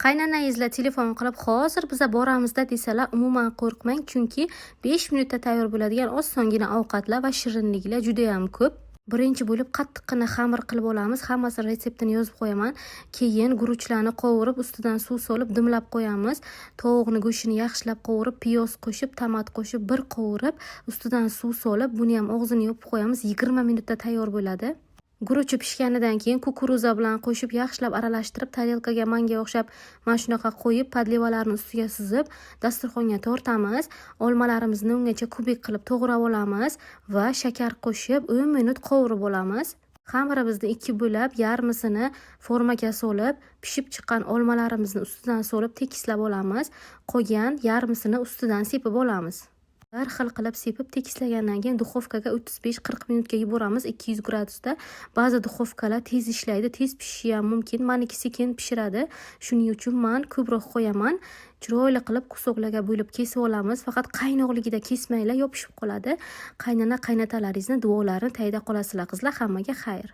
Qaynanangizlar telefon qilib, hozir biza boramizda desalar, umuman qo'rqmang, chunki 5 minutda tayyor bo'ladigan osongina ovqatlar va shirinliklar juda ham ko'p. Birinchi bo'lib qattiqqina xamir qilib olamiz. Hammasi retseptini yozib qo'yaman. Keyin guruchlarni qovurib, ustidan suv solib dimlab qo'yamiz. Tovuqni go'shtini yaxshilab qovurib, piyoz qo'shib, tomat qo'shib, bir qovurib, ustidan suv solib, buni ham og'zini yopib qo'yamiz. 20 minutda tayyor bo'ladi. Guruchi pishganidan keyin kukuruza bilan qo'shib yaxshilab aralashtirib, tarelkaga manga o'xshab mana shunaqa qo'yib, podlevalarni ustiga suzib, dasturxonga tortamiz. Olmalarimizni ungacha kubik qilib to'g'rab olamiz va shakar qo'shib 10 minut qovurib olamiz. Xamirimizni 2 bo'lib, yarmisini formaga solib, pishib chiqqan olmalarimizni ustidan solib tekislab olamiz. Qolgan yarmisini ustidan sepib olamiz. Bir xil qilib sepib tekislagandan keyin duxovkaga 35-40 minutga yuboramiz 200 gradusda. Ba'zi duxovkalar tez ishlaydi, tez pishishi ham mumkin. Meniki sekin pishiradi. Shuning uchun men ko'proq qo'yaman. Chiroyli qilib qusoqlarga bo'lib kesib olamiz. Faqat qaynoqligida kesmanglar, yopishib qoladi. Qaynana qaynotalaringizni duolarini tayida qolasizlar qizlar. Hammaga xayr.